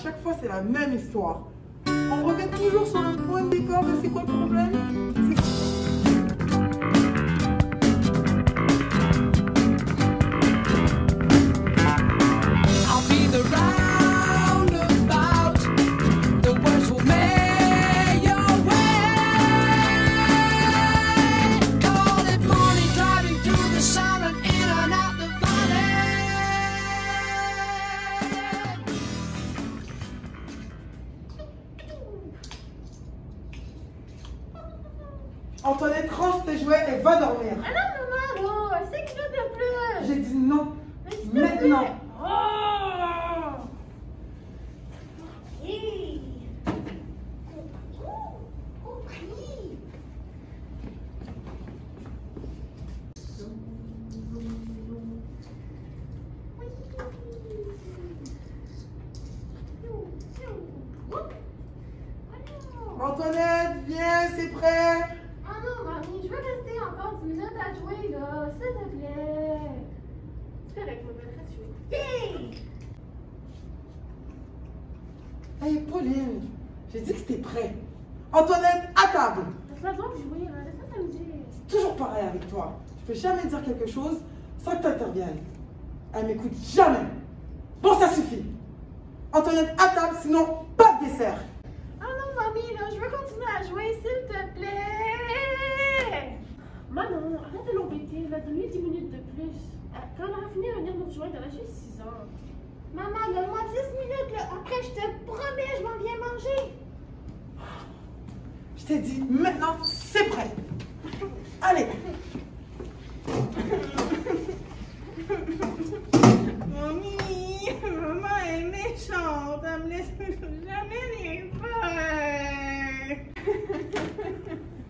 chaque fois, c'est la même histoire. On revient toujours sur le point de départ de c'est quoi le problème? Antoinette, range tes jouets et va dormir. Ah non, maman, oh, 5 minutes de plus. J'ai dit non. Mais s'il te plaît. Maintenant. Oh. Hey. Compris. Antoinette, viens, c'est prêt. Ah non, mamie, je veux rester encore 10 minutes à jouer, là, s'il te plaît. C'est correct, ma belle, reste jouer. Hey! Hey, Pauline, j'ai dit que c'était prêt. Antoinette, à table. Laisse-la donc jouer, là, laisse-la t'amuser. Toujours pareil avec toi. Je peux jamais dire quelque chose sans que tu interviennes. Elle m'écoute jamais. Bon, ça suffit. Antoinette, à table, sinon pas de dessert. Ah non, mamie, là, je veux continuer à jouer, s'il te plaît. Maman, arrête de l'embêter, là, donne-lui 10 minutes de plus. Quand elle aura fini de venir nous rejoindre, elle a juste 6 ans. Maman, donne-moi 10 minutes, là. Après, je te promets, je m'en viens manger. Je t'ai dit, maintenant, c'est prêt. Allez. Mamie, maman est méchante, elle me laisse jamais rien faire.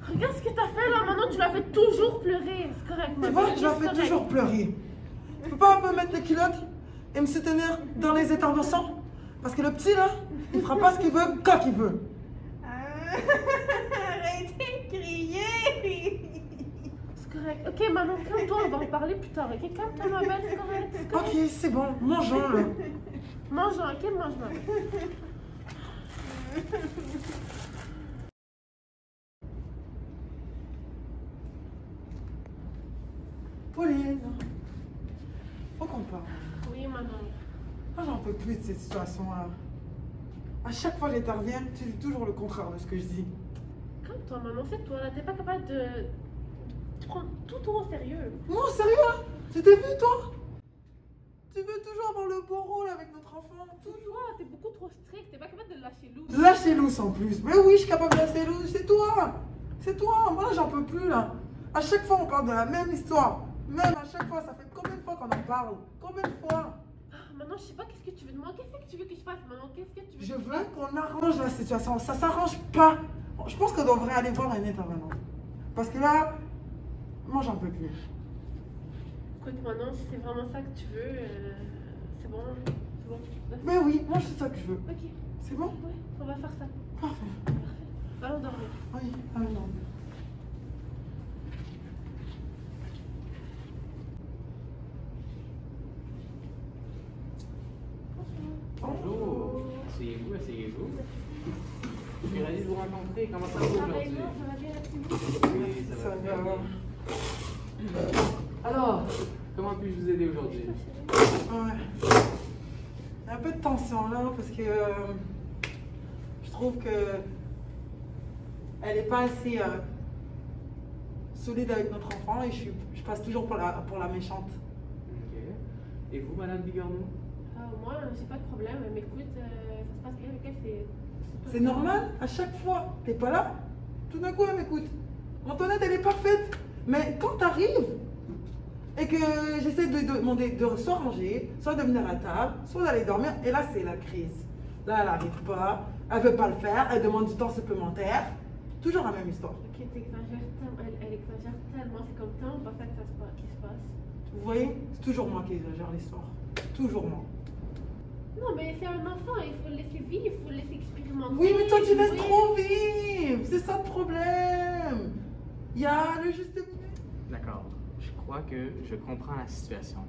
Regarde ce que t'as fait, là. Maintenant, tu la fais toujours pleurer. C'est correct, Tu maman. vois, je la fais toujours pleurer. Tu peux pas un peu mettre les culottes et me soutenir dans les interventions? Parce que le petit, là, il fera pas ce qu'il veut quand il veut. Arrêtez de crier. C'est correct. Ok, maman, calme-toi, on va en parler plus tard. Ok, calme-toi, ma belle, c'est correct. C'est correct. Ok, c'est bon, mangeons, là. Mangeons, ok, mange, maman. Pauline, faut qu'on parle. Oui, maman. Moi, j'en peux plus de cette situation-là. À chaque fois que j'interviens, tu dis toujours le contraire de ce que je dis. Calme-toi, maman, c'est toi, là. T'es pas capable de prendre tout au sérieux. Non, sérieux? Tu t'es vu, toi? Tu veux toujours avoir le bon rôle avec notre enfant, toujours. Toi, t'es beaucoup trop strict. T'es pas capable de le lâcher loose. Lâchez loose en plus. Mais oui, je suis capable de lâcher loose. C'est toi. C'est toi. Moi, j'en peux plus, là. À chaque fois, on parle de la même histoire. Même à chaque fois, ça fait combien de fois qu'on en parle? Combien de fois? Maman, je sais pas qu'est-ce que tu veux de moi. Qu'est-ce que tu veux que je fasse, maman? Qu'est-ce que tu veux Je que je veux fasse? qu'on arrange la situation. Ça s'arrange pas. Je pense qu'on devrait aller voir un intervenant. Parce que là, moi, j'en peux plus. Écoute, maman, si c'est vraiment ça que tu veux, c'est bon. C'est bon. Mais oui, moi, c'est ça que je veux. Ok. C'est bon? Ouais, on va faire ça. Parfait. Parfait. Allons dormir. Oui, allons. Bonjour, asseyez-vous, asseyez-vous. Je suis ravi de vous rencontrer. Comment ça va aujourd'hui? Pareillement, ça va bien, merci. Oui, ça va très bien. Alors, comment puis-je vous aider aujourd'hui? Ouais. Il y a un peu de tension là parce que je trouve que elle n'est pas assez solide avec notre enfant et je passe toujours pour la méchante. Ok. Et vous, Madame Bigorneau? Moi, j'ai pas de problème, mais écoute, ça se passe bien avec elle, C'est normal, à chaque fois, t'es pas là, tout d'un coup elle m'écoute. Antoinette, elle est parfaite, mais quand t'arrives et que j'essaie de demander de soit ranger, soit de venir à table, soit d'aller dormir, et là c'est la crise. Là elle n'arrive pas, elle veut pas le faire, elle demande du temps supplémentaire, toujours la même histoire. Ok, t'exagères tellement, elle exagère tellement, c'est comme tellement pas ça que ça se passe, qui se passe. Vous voyez, c'est toujours moi qui exagère l'histoire, toujours moi. Non, mais c'est un enfant, il faut le laisser vivre, il faut le laisser expérimenter. Oui, mais toi tu laisses jouer. trop vivre, c'est ça le problème. Il y a le juste milieu. D'accord. Je crois que je comprends la situation.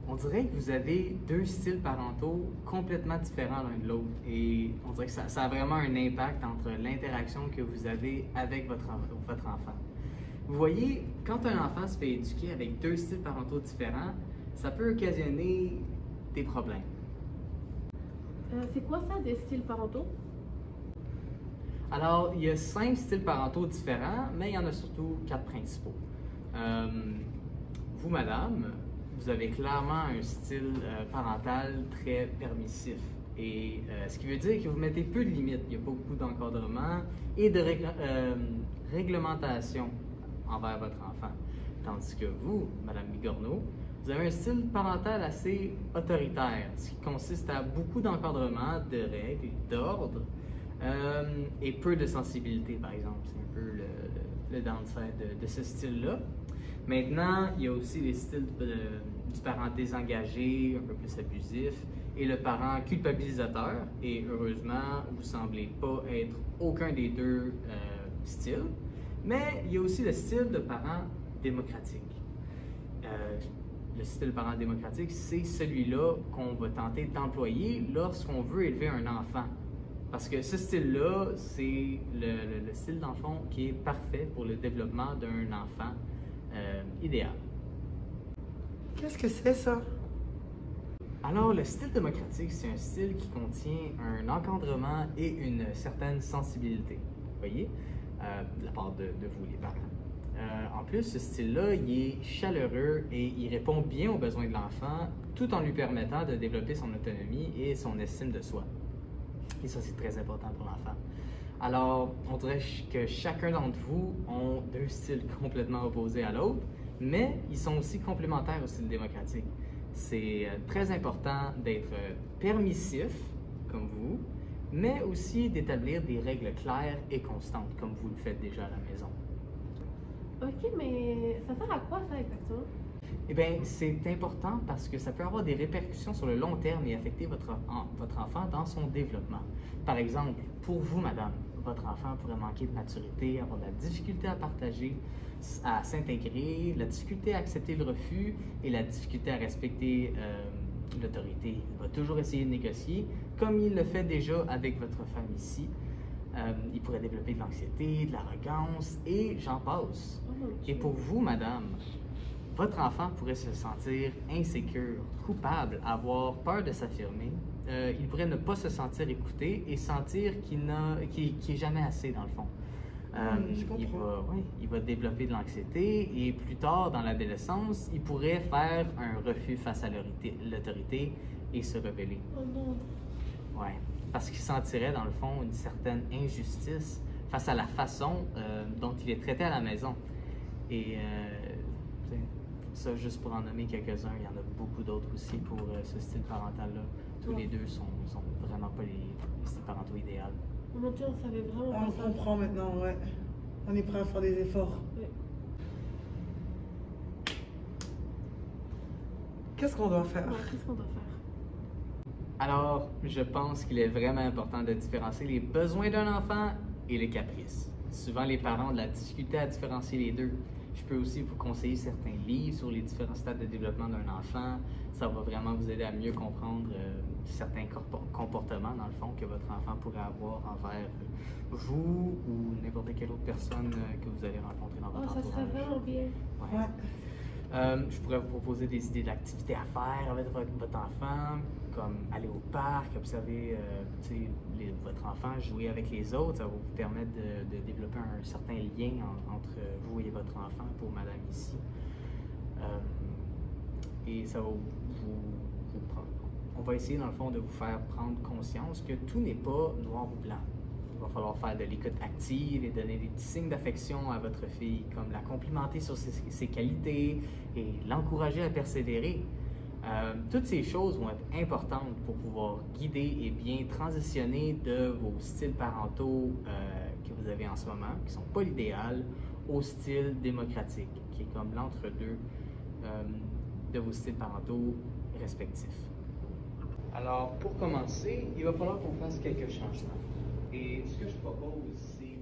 on dirait que vous avez deux styles parentaux complètement différents l'un de l'autre. Et on dirait que ça a vraiment un impact entre l'interaction que vous avez avec votre enfant. Vous voyez, quand un enfant se fait éduquer avec deux styles parentaux différents, ça peut occasionner des problèmes. C'est quoi ça, des styles parentaux? Alors, il y a 5 styles parentaux différents, mais il y en a surtout 4 principaux. Vous, madame, vous avez clairement un style parental très permissif. Et ce qui veut dire que vous mettez peu de limites. Il n'y a pas beaucoup d'encadrement et de réglementation envers votre enfant. Tandis que vous, madame Bigorneau, vous avez un style parental assez autoritaire, ce qui consiste à beaucoup d'encadrement, de règles, d'ordre, et peu de sensibilité, par exemple. C'est un peu le downside de ce style-là. Maintenant, il y a aussi les styles du parent désengagé, un peu plus abusif, et le parent culpabilisateur. Et heureusement, vous ne semblez pas être aucun des deux styles. Mais il y a aussi le style de parent démocratique. Le style parent démocratique, c'est celui-là qu'on va tenter d'employer lorsqu'on veut élever un enfant. Parce que ce style-là, c'est le style d'enfant qui est parfait pour le développement d'un enfant idéal. Qu'est-ce que c'est ça? Alors, le style démocratique, c'est un style qui contient un encadrement et une certaine sensibilité, vous voyez, de la part de vous, les parents. En plus, ce style-là, il est chaleureux et il répond bien aux besoins de l'enfant, tout en lui permettant de développer son autonomie et son estime de soi. Et ça, c'est très important pour l'enfant. Alors, on dirait que chacun d'entre vous ont deux styles complètement opposés à l'autre, mais ils sont aussi complémentaires au style démocratique. C'est très important d'être permissif, comme vous, mais aussi d'établir des règles claires et constantes, comme vous le faites déjà à la maison. Ok, mais ça sert à quoi ça exactement? Eh bien, c'est important parce que ça peut avoir des répercussions sur le long terme et affecter votre enfant dans son développement. Par exemple, pour vous, madame, votre enfant pourrait manquer de maturité, avoir de la difficulté à partager, à s'intégrer, la difficulté à accepter le refus et la difficulté à respecter l'autorité. Il va toujours essayer de négocier, comme il le fait déjà avec votre femme ici. Il pourrait développer de l'anxiété, de l'arrogance et j'en passe. Et pour vous, madame, votre enfant pourrait se sentir insécure, coupable, avoir peur de s'affirmer. Il pourrait ne pas se sentir écouté et sentir qu'il n'est jamais assez dans le fond. Il va développer de l'anxiété et plus tard, dans l'adolescence, il pourrait faire un refus face à l'autorité et se rebeller. Oh non. Ouais, parce qu'il sentirait dans le fond une certaine injustice face à la façon dont il est traité à la maison. Et ça, juste pour en nommer quelques-uns, il y en a beaucoup d'autres aussi pour ce style parental-là. Tous les deux sont vraiment pas les styles parentaux idéaux. Oh mon Dieu, on savait vraiment On pas ça. comprend maintenant, ouais. On est prêt à faire des efforts. Ouais. Qu'est-ce qu'on doit faire? Ouais, qu'est-ce qu'on doit faire? Alors, je pense qu'il est vraiment important de différencier les besoins d'un enfant et les caprices. Souvent, les parents ont de la difficulté à différencier les deux. Je peux aussi vous conseiller certains livres sur les différents stades de développement d'un enfant. Ça va vraiment vous aider à mieux comprendre certains comportements, dans le fond, que votre enfant pourrait avoir envers vous ou n'importe quelle autre personne que vous allez rencontrer dans votre Oh, ça serait entourage. vraiment bien. Ouais. Je pourrais vous proposer des idées d'activités à faire avec votre enfant, comme aller au parc, observer votre enfant jouer avec les autres. Ça va vous permettre de développer un certain lien entre vous et votre enfant, pour madame ici. Et ça va vous prendre. On va essayer, dans le fond, de vous faire prendre conscience que tout n'est pas noir ou blanc. Il va falloir faire de l'écoute active et donner des petits signes d'affection à votre fille, comme la complimenter sur ses qualités et l'encourager à persévérer. Toutes ces choses vont être importantes pour pouvoir guider et bien transitionner de vos styles parentaux que vous avez en ce moment, qui ne sont pas l'idéal, au style démocratique, qui est comme l'entre-deux de vos styles parentaux respectifs. Alors, pour commencer, il va falloir qu'on fasse quelques changements. Et ce que je propose, c'est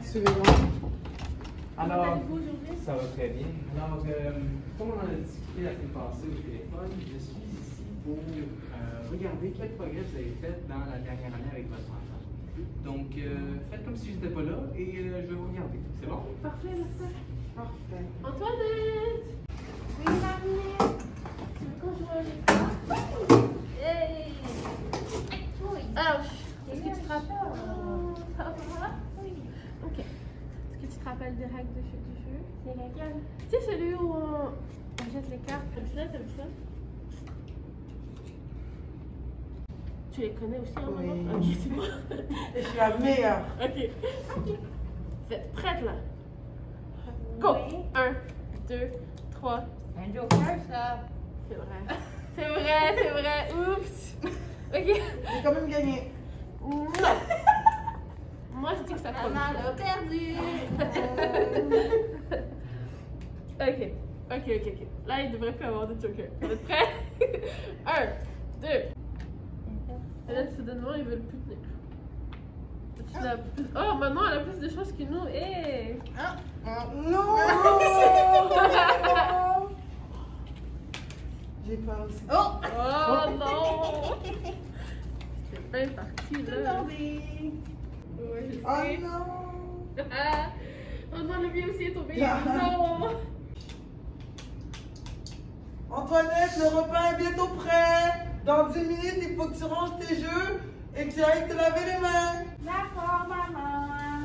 Suivez-moi. Comment Alors, allez-vous aujourd'hui? ça va très bien. Alors, comme on en a discuté la semaine passée au téléphone, je suis ici pour regarder quel progrès vous avez fait dans la dernière année avec votre enfant. Donc, faites comme si j'étais pas là et je vais vous regarder. C'est bon? Parfait, merci. Parfait. Antoinette! Oui, mamie. Tu veux qu'on joue à l'école? Hey. Oui. Ouch! Est-ce que tu te rappelles? Oh. Ça va? Oui. Ok. Est-ce que tu te rappelles des règles du jeu? C'est laquelle? Tu sais, celui où on jette les cartes comme ça, comme ça? Tu les connais aussi, hein, Oui. maman? Ok, c'est bon. Et je suis la meilleure. Ok. Vous êtes prête là? Go! Oui. 1, 2, 3. Un joker, ça. C'est vrai. C'est vrai, c'est vrai. Oups! Ok. J'ai quand même gagné. Non! Moi, je dis que ça compte. Maman a perdu. Ok. Ok. Là, il devrait plus avoir de joker. Vous êtes prêts? 1, 2. Et là, soudainement, ils veulent plus tenir. Tu l'as plus... Oh, maintenant, elle a plus de chances que nous. Hey! Non. J'ai peur aussi. Oh! Oh non! C'est bien parti là. Tombé. Ouais, je sais. Oh non. Oh non, le mien aussi est tombé. Ah. Non! Antoinette, le repas est bientôt prêt. Dans 10 minutes, il faut que tu ranges tes jeux et que tu ailles te laver les mains. D'accord, maman.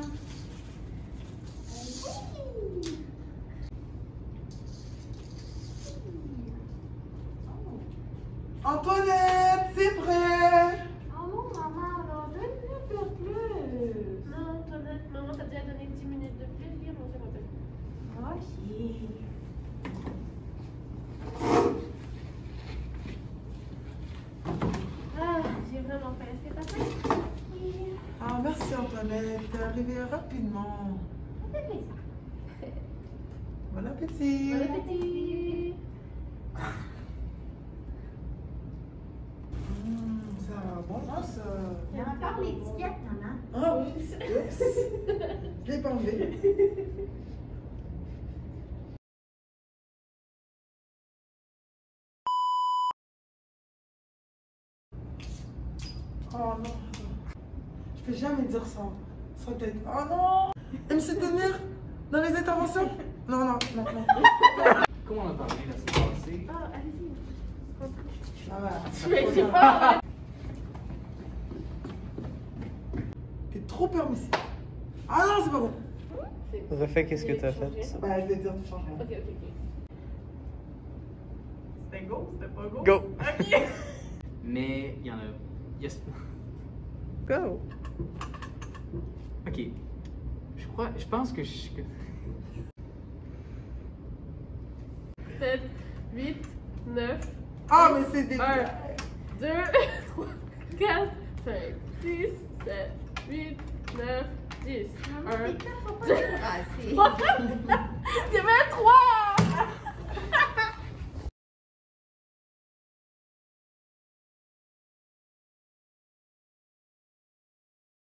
Antoinette, c'est prêt. Oh non, maman, alors 2 minutes de plus. Non, Antoinette, maman t'a déjà donné 10 minutes de plus. Viens manger ma belle. Ok. Ah, j'ai vraiment faim. Est-ce que t'as faim? Oui. Ah, merci Antoinette, t'es arrivée rapidement. Ça fait plaisir. Bon appétit. Bon appétit! Ça va bon ça. Il y a encore l'étiquette, maman. Ah oui, oups. Je l'ai pas enlevé. Oh non. Je peux jamais dire ça. Ça va être. Oh non. Elle me sait tenir dans les interventions. Non, non, non, non. Comme on a parlé la semaine passée, Ah, allez-y. Ah ouais. Je sais pas. T'es trop permissive. Ah non, c'est pas bon. refais qu'est-ce que t'as fait. Bah, je vais dire de changer. Ok. C'était go, c'était pas go. Go! Ok. Mais il y en a. Yes. Go. Ok. Je pense que 7, 8, 9, Ah, mais c'est des. 1, 2, 3, 4, 5, 6, 7, 8, 9, 10. Maman, 1, tes cartes sont pas débrassées. Il y avait 3!